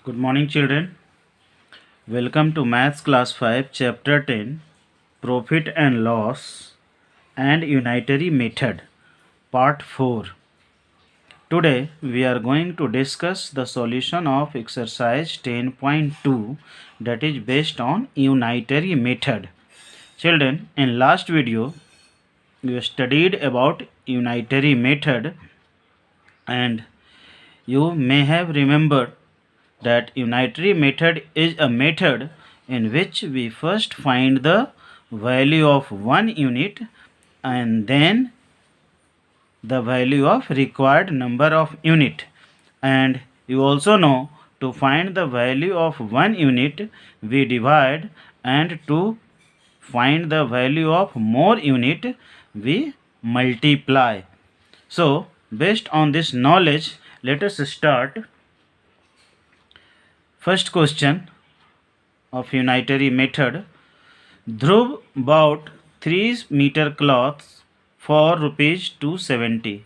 Good morning, children. Welcome to Maths Class 5, Chapter 10 Profit and Loss and Unitary Method, Part 4. Today, we are going to discuss the solution of exercise 10.2 that is based on unitary method. Children, in last video, you studied about unitary method and you may have remembered that unitary method is a method in which we first find the value of one unit and then the value of required number of unit. And you also know, to find the value of one unit we divide, and to find the value of more unit we multiply. So based on this knowledge, let us start. First question of unitary method. Dhruv bought 3 meter cloths for rupees 270.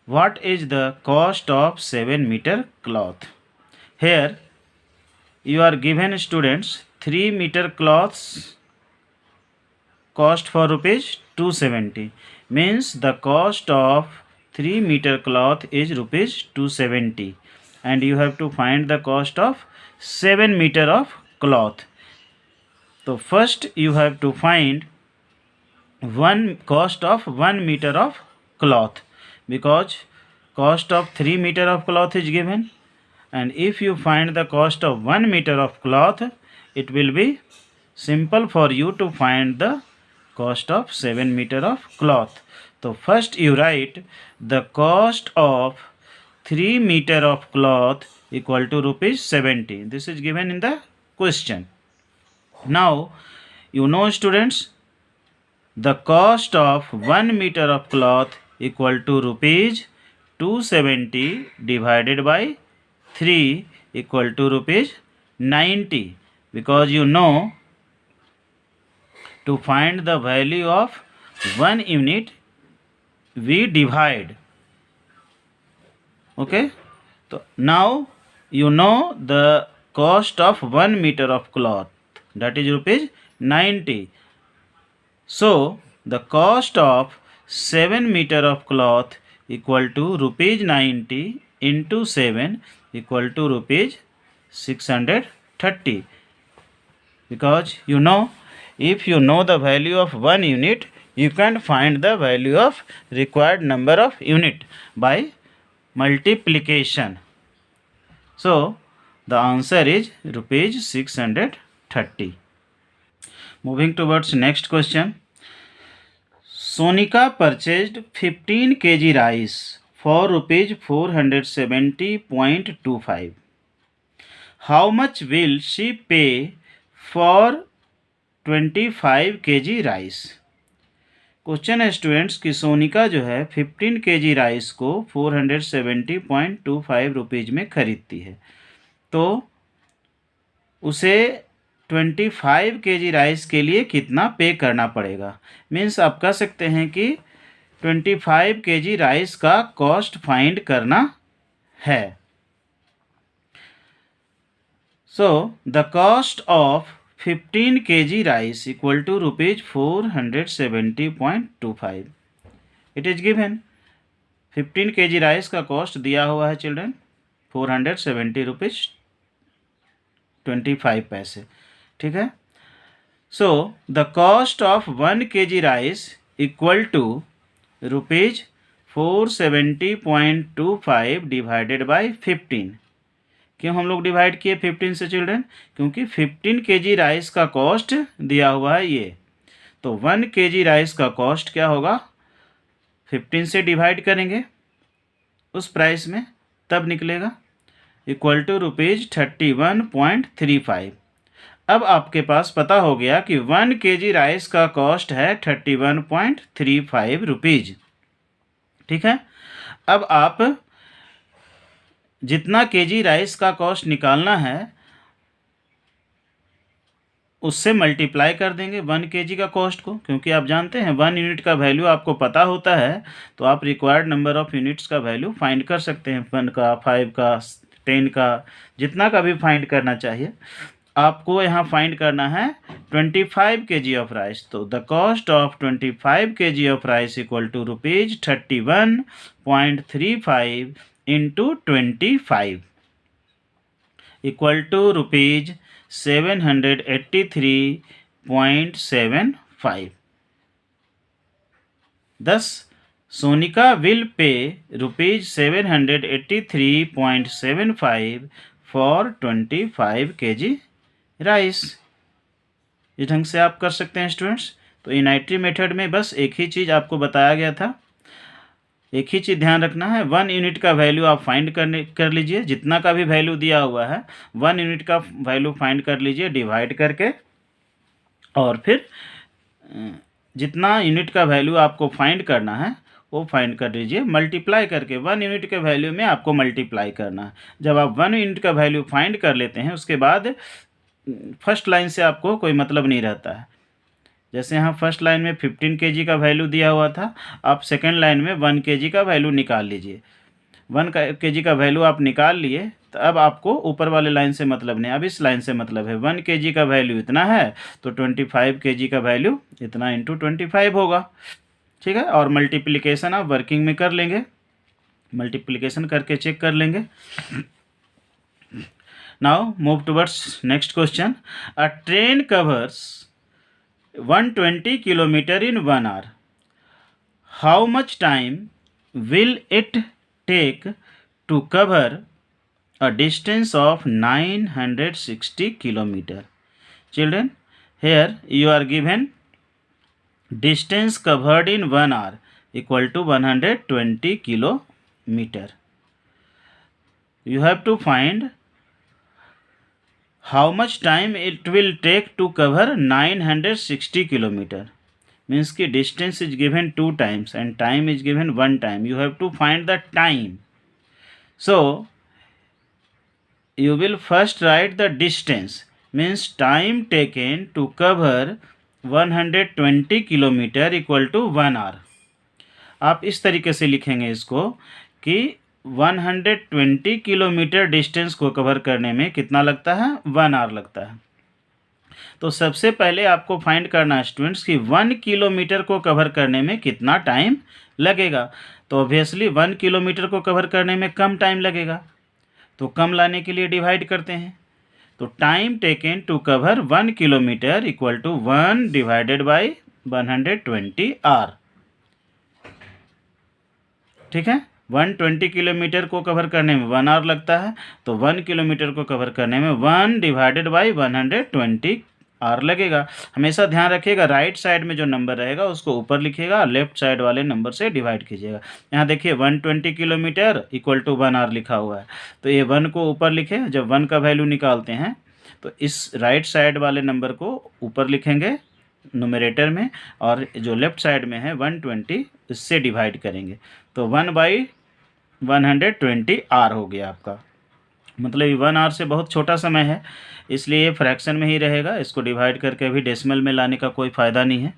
What is the cost of 7 meter cloth? Here you are given, students, 3 meter cloths cost for rupees 270, means the cost of 3 meter cloth is rupees 270, and you have to find the cost of 7 meter of cloth. So first you have to find one cost of 1 meter of cloth, because cost of 3 meter of cloth is given, and if you find the cost of 1 meter of cloth, it will be simple for you to find the cost of 7 meter of cloth. So first you write the cost of 3 meter of cloth equal to rupees 70. This is given in the question. Now you know, students, the cost of 1 meter of cloth equal to rupees 270 divided by 3 equal to rupees 90, because you know, to find the value of 1 unit we divide. Okay, so now you know the cost of 1 meter of cloth, that is rupees 90. So the cost of 7 meter of cloth equal to rupees 90 into 7 equal to rupees 630, because you know, if you know the value of 1 unit, you can find the value of required number of unit by multiplication. So the answer is rupees 630. Moving towards next question. Sonika purchased 15 kg rice for rupees 470.25. How much will she pay for 25 kg rice? Question है students कि सोनिका जो है 15 kg rice को 470.25 rupees में खरीदती है, तो उसे 25 kg राइस के लिए कितना पे करना पड़ेगा। मीन्स आप कह सकते हैं कि 25 kg राइस का कॉस्ट फाइंड करना है। So the cost of 15 kg rice equal to rupees 470.25. It is given 15 kg rice का कॉस्ट दिया हुआ है चिल्ड्रन 470 रुपीज 25 पैसे, ठीक है। So the cost of 1 kg rice equal to rupees 470.25 divided by 15। क्यों हम लोग डिवाइड किए 15 से चिल्ड्रन? क्योंकि 15 kg राइस का कॉस्ट दिया हुआ है ये, तो 1 kg राइस का कॉस्ट क्या होगा, 15 से डिवाइड करेंगे उस प्राइस में, तब निकलेगा इक्वल टू रुपीज 31.35। अब आपके पास पता हो गया कि 1 kg राइस का कॉस्ट है 31.35 रुपीज, ठीक है। अब आप जितना kg राइस का कॉस्ट निकालना है उससे मल्टीप्लाई कर देंगे 1 kg का कॉस्ट को, क्योंकि आप जानते हैं 1 यूनिट का वैल्यू आपको पता होता है, तो आप रिक्वायर्ड नंबर ऑफ यूनिट्स का वैल्यू फाइंड कर सकते हैं, 1 का, 5 का, 10 का, जितना का भी फाइंड करना चाहिए आपको यहाँ फाइंड करना है 25 kg ऑफ राइस। तो the cost of 25 kg of rice equal to ₹31.35 into 25 equal to ₹783.75। Thus, Sonika will pay ₹783.75 for 25 kg rice. इस ढंग से आप कर सकते हैं स्टूडेंट्स। तो इनाइटरी मेथड में बस एक ही चीज़ आपको बताया गया था, एक ही चीज़ ध्यान रखना है, 1 यूनिट का वैल्यू आप फाइंड कर लीजिए, जितना का भी वैल्यू दिया हुआ है 1 यूनिट का वैल्यू फाइंड कर लीजिए डिवाइड करके, और फिर जितना यूनिट का वैल्यू आपको फाइंड करना है वो फाइंड कर लीजिए मल्टीप्लाई करके। 1 यूनिट के वैल्यू में आपको मल्टीप्लाई करना है। जब आप 1 यूनिट का वैल्यू फाइंड कर लेते हैं उसके बाद फर्स्ट लाइन से आपको कोई मतलब नहीं रहता है। जैसे यहाँ फर्स्ट लाइन में 15 kg का वैल्यू दिया हुआ था, आप सेकेंड लाइन में 1 kg का वैल्यू निकाल लीजिए। 1 kg का वैल्यू आप निकाल लिए, तो अब आपको ऊपर वाले लाइन से मतलब नहीं, अब इस लाइन से मतलब है। 1 kg का वैल्यू इतना है तो 25 kg का वैल्यू इतना इंटू 25 होगा, ठीक है। और मल्टीप्लिकेशन आप वर्किंग में कर लेंगे, मल्टीप्लिकेशन करके चेक कर लेंगे। Now move towards next question. A train covers 120 kilometre in 1 hour. How much time will it take to cover a distance of 960 kilometer? Children, here you are given distance covered in 1 hour equal to 120 kilometer. You have to find how much time it will take to cover 960 kilometer. Means ki distance is given 2 times and time is given 1 time. You have to find the time. So you will first write the distance, means time taken to cover 120 kilometer equal to 1 hour. आप इस तरीके से लिखेंगे इसको कि 120 kilometre distance को cover करने में कितना लगता है, 1 आवर लगता है। तो सबसे पहले आपको फाइंड करना है स्टूडेंट्स कि 1 किलोमीटर को कवर करने में कितना टाइम लगेगा। तो ऑब्वियसली 1 किलोमीटर को कवर करने में कम टाइम लगेगा, तो कम लाने के लिए डिवाइड करते हैं। तो time taken to cover 1 kilometre equal to 1 divided by 120 hour, ठीक है। 120 किलोमीटर को कवर करने में 1 आवर लगता है, तो 1 किलोमीटर को कवर करने में 1 डिवाइडेड बाई 120 आवर लगेगा। हमेशा ध्यान रखिएगा राइट साइड में जो नंबर रहेगा उसको ऊपर लिखिएगा, लेफ्ट साइड वाले नंबर से डिवाइड कीजिएगा। यहाँ देखिए 120 किलोमीटर इक्वल टू 1 आवर लिखा हुआ है, तो ये 1 को ऊपर लिखे। जब 1 का वैल्यू निकालते हैं तो इस राइट साइड वाले नंबर को ऊपर लिखेंगे न्यूमरेटर में, और जो लेफ्ट साइड में है 120 इससे डिवाइड करेंगे, तो 1/120 आर हो गया आपका। मतलब 1 आवर से बहुत छोटा समय है, इसलिए ये फ्रैक्शन में ही रहेगा। इसको डिवाइड करके अभी डेसिमल में लाने का कोई फ़ायदा नहीं है।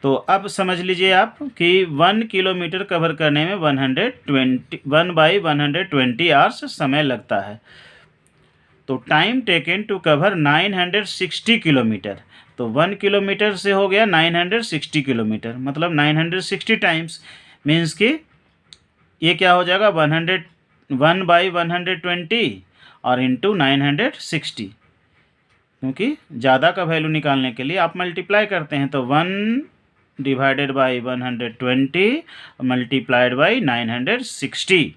तो अब समझ लीजिए आप कि 1 किलोमीटर कवर करने में 1/120 आवर्स समय लगता है। तो time taken to cover 960 kilometre, तो 1 किलोमीटर से हो गया 960 किलोमीटर, मतलब 960 टाइम्स, मीन्स कि ये क्या हो जाएगा 1/120 और इंटू 960, क्योंकि ज़्यादा का वैल्यू निकालने के लिए आप मल्टीप्लाई करते हैं। तो 1 divided by 120 multiplied by 960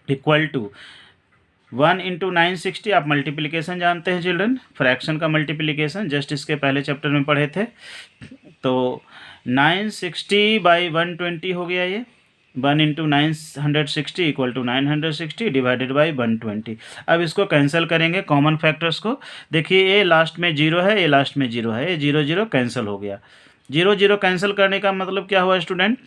equal to 1 into 960। आप मल्टीप्लिकेशन जानते हैं चिल्ड्रन, फ्रैक्शन का मल्टीप्लिकेशन जस्ट इसके पहले चैप्टर में पढ़े थे। तो 960 बाई 120 हो गया ये, 1 into 960 equal to 960 divided by 120। अब इसको कैंसिल करेंगे कॉमन फैक्टर्स को। देखिए ये लास्ट में 0 है, ये लास्ट में 0 है, ये 0 0 कैंसिल हो गया। 0 0 कैंसिल करने का मतलब क्या हुआ स्टूडेंट,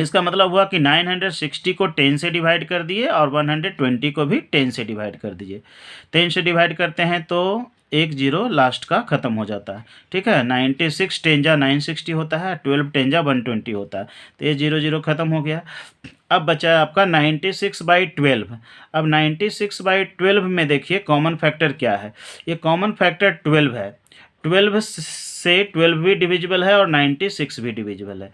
इसका मतलब हुआ कि 960 को 10 से डिवाइड कर दिए और 120 को भी 10 से डिवाइड कर दीजिए। 10 से डिवाइड करते हैं तो एक जीरो लास्ट का ख़त्म हो जाता है, ठीक है। 96 10 जा 960 होता है, 12 10 जा 120 होता है, तो ये जीरो जीरो ख़त्म हो गया। अब बचा है आपका 96/12। अब 96/12 में देखिए कॉमन फैक्टर क्या है, ये कॉमन फैक्टर 12 है। 12 से 12 भी डिविजिबल है और 96 भी डिविजिबल है।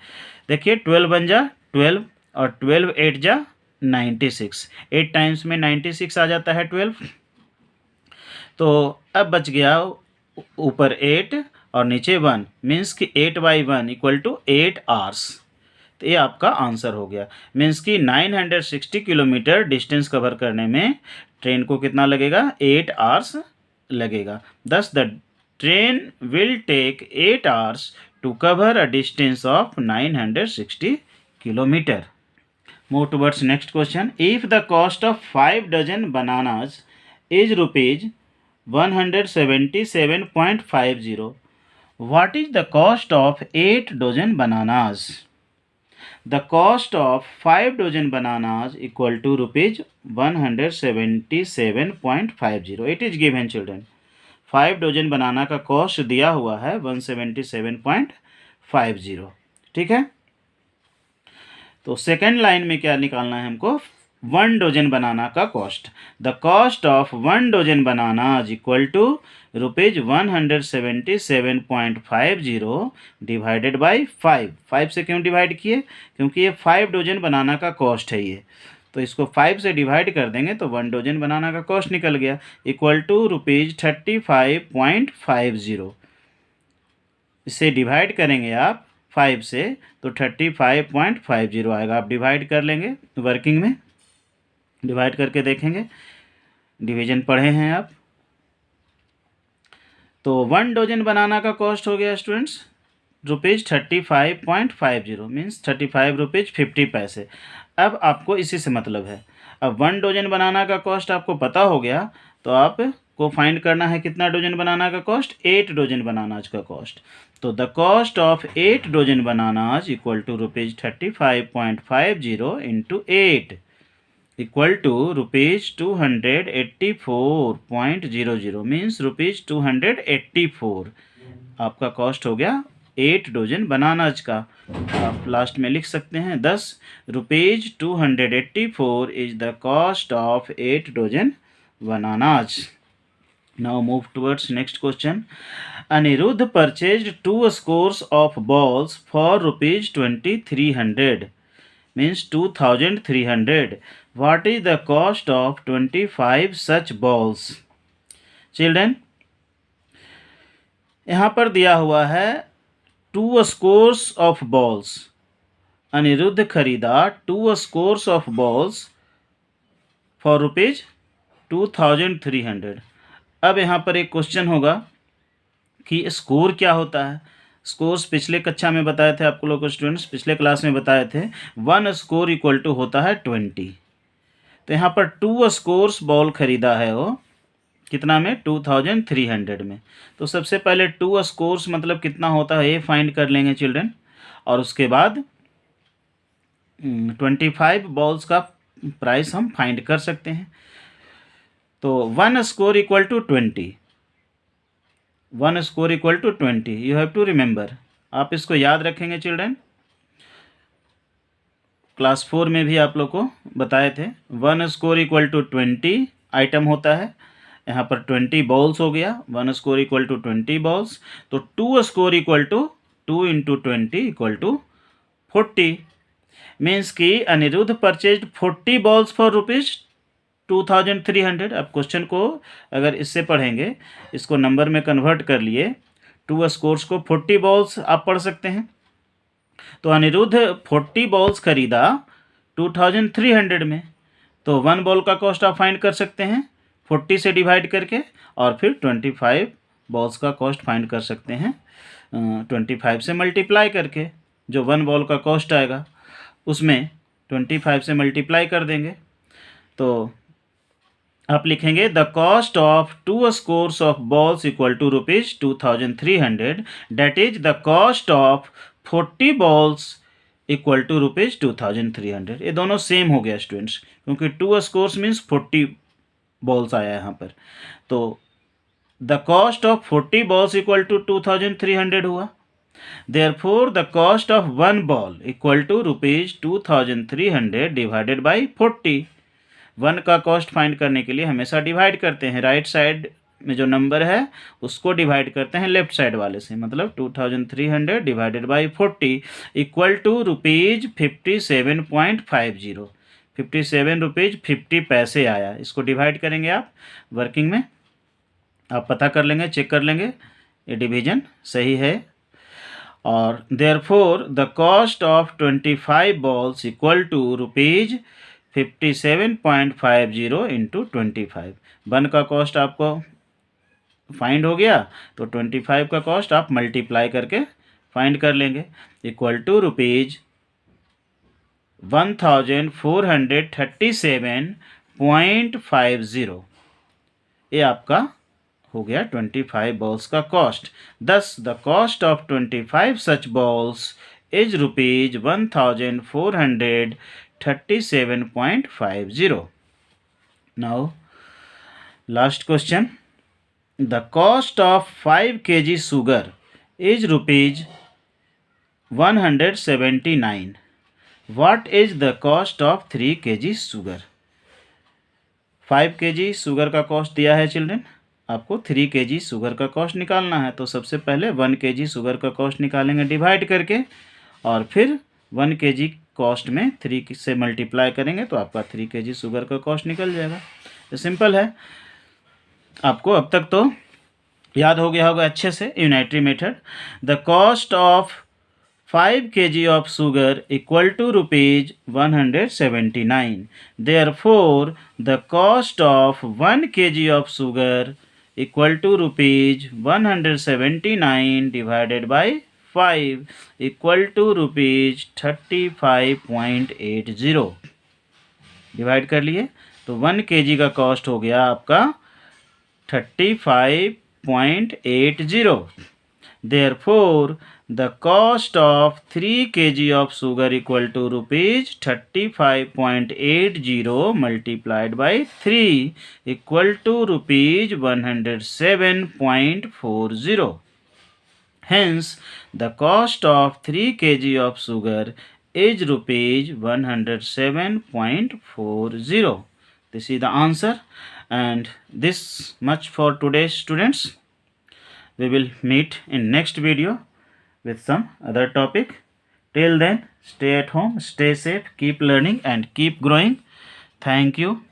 देखिए 12 बन जा 12 और 12 8 जा 96, 8 टाइम्स में 96 आ जाता है 12। तो अब बच गया ऊपर 8 और नीचे 1, मीन्स कि 8/1 = 8 आवर्स। तो ये आपका आंसर हो गया। मीन्स कि 960 किलोमीटर डिस्टेंस कवर करने में ट्रेन को कितना लगेगा, 8 आवर्स लगेगा। Thus the train will take 8 hours to cover a distance of 960 kilometre. Move towards next question. If the cost of 5 dozen bananas is rupees 177.50, what is the cost of 8 dozen bananas? The cost of 5 dozen bananas equal to rupees 177.50. It is given children. 5 dozen banana का cost दिया हुआ है 177.50, ठीक है। तो second line में क्या निकालना है हमको, 1 डोजन बनाना का cost. The cost of 1 dozen banana equal to rupees 177.50 divided by 5। 5 से क्यों डिवाइड किए, क्योंकि ये 5 डोजन बनाना का कॉस्ट है ये, तो इसको 5 से डिवाइड कर देंगे तो 1 डोजन बनाना का कॉस्ट निकल गया, इक्वल टू रुपीज 35.50। इसे डिवाइड करेंगे आप 5 से तो 35.50 आएगा। आप डिवाइड कर लेंगे वर्किंग में, डिवाइड करके देखेंगे, डिवीजन पढ़े हैं आप। तो 1 डोजन बनाना का कॉस्ट हो गया स्टूडेंट्स रुपीज़ 35.50, मीन्स 35 रुपीज़ 50 पैसे। अब आपको इसी से मतलब है, अब 1 डोजन बनाना का कॉस्ट आपको पता हो गया, तो आपको फाइंड करना है कितना डोजन बनाना का कॉस्ट, 8 डोजन बनानाज का कॉस्ट। तो the cost of 8 dozen bananas equal to rupees 35.50 into 8 equal to rupees 284.00, means rupees 284 आपका कॉस्ट हो गया 8 डोजन बनानाज का। आप लास्ट में लिख सकते हैं 10 rupees 284 is the cost of 8 dozen bananas. Now move towards next question. Anirudh purchased 2 scores of balls for rupees 2300, means 2300. What is the cost of 25 such balls? Children, यहाँ पर दिया हुआ है 2 scores of balls. अनिरुद्ध खरीदा 2 scores of balls for rupees 2300। अब यहाँ पर एक क्वेश्चन होगा कि स्कोर क्या होता है। स्कोर्स पिछले कक्षा में बताए थे आपको लोग स्टूडेंट्स, पिछले क्लास में बताए थे 1 स्कोर इक्वल टू होता है 20। तो यहाँ पर 2 स्कोर्स बॉल खरीदा है वो कितना में, 2300 में। तो सबसे पहले 2 स्कोर्स मतलब कितना होता है ये फाइंड कर लेंगे चिल्ड्रन, और उसके बाद 25 बॉल्स का प्राइस हम फाइंड कर सकते हैं। तो 1 score equal to 20, 1 score equal to 20, you have to remember. आप इसको याद रखेंगे चिल्ड्रन, क्लास 4 में भी आप लोग को बताए थे 1 स्कोर इक्वल टू 20 आइटम होता है। यहाँ पर 20 बॉल्स हो गया, 1 स्कोर इक्वल टू 20 बॉल्स। तो 2 score equal to 2 into 20 equal to 40, means कि Anirudh purchased 40 balls for rupees 2300। अब क्वेश्चन को अगर इससे पढ़ेंगे, इसको नंबर में कन्वर्ट कर लिए, 2 स्कोर्स को 40 बॉल्स आप पढ़ सकते हैं। तो अनिरुद्ध 40 बॉल्स खरीदा 2300 में, तो 1 बॉल का कॉस्ट आप फाइंड कर सकते हैं 40 से डिवाइड करके, और फिर 25 बॉल्स का कॉस्ट फाइंड कर सकते हैं 25 से मल्टीप्लाई करके। जो 1 बॉल का कॉस्ट आएगा उसमें 25 से मल्टीप्लाई कर देंगे, तो आप लिखेंगे the cost of 2 scores of balls equal to rupees 2300, that is the cost of 40 balls equal to rupees 2300। ये दोनों सेम हो गया स्टूडेंट्स, क्योंकि 2 स्कोर्स मीन्स 40 बॉल्स आया यहाँ पर। तो the cost of 40 balls equal to 2300 हुआ। Therefore the cost of 1 ball equal to rupees 2300 divided by 40। 1 का कॉस्ट फाइंड करने के लिए हमेशा डिवाइड करते हैं, राइट साइड में जो नंबर है उसको डिवाइड करते हैं लेफ्ट साइड वाले से, मतलब 2300 divided by 40 equal to rupees 57.50। 57 rupees 50 पैसे आया। इसको डिवाइड करेंगे आप वर्किंग में, आप पता कर लेंगे, चेक कर लेंगे ये डिवीजन सही है। और therefore the cost of 25 balls equal to rupees 57.50 into 25। 1 का कॉस्ट आपको फाइंड हो गया, तो 25 का कॉस्ट आप मल्टीप्लाई करके फाइंड कर लेंगे, इक्वल टू रुपीज़ 1437.50। ये आपका हो गया 25 बॉल्स का कॉस्ट। दस the cost of 25 such balls is rupees 1437.50। Now last question, the cost of 5 kg sugar is rupees 179. What is the cost of 3 kg sugar? 5 kg sugar का cost दिया है children, आपको 3 kg शुगर का cost निकालना है। तो सबसे पहले 1 kg शुगर का कॉस्ट निकालेंगे डिवाइड करके, और फिर 1 kg कॉस्ट में 3 से मल्टीप्लाई करेंगे तो आपका 3 kg शुगर का कॉस्ट निकल जाएगा। तो सिंपल है, आपको अब तक तो याद हो गया होगा अच्छे से unitary method. The cost of 5 kg of sugar equal to rupees 179। Therefore the cost of 1 kg of sugar equal to rupees 179 divided by 5 equal to rupees 35.80। Divide कर लिए तो 1 kg का कॉस्ट हो गया आपका 35.80। Therefore, the cost of 3 kg of sugar equal to rupees 35.80 multiplied by 3 equal to rupees 107.40. Hence, the cost of 3 kg of sugar is rupees 107.40. This is the answer. And this much for today's students. We will meet in next video with some other topic. Till then, stay at home, stay safe, keep learning and keep growing. Thank you.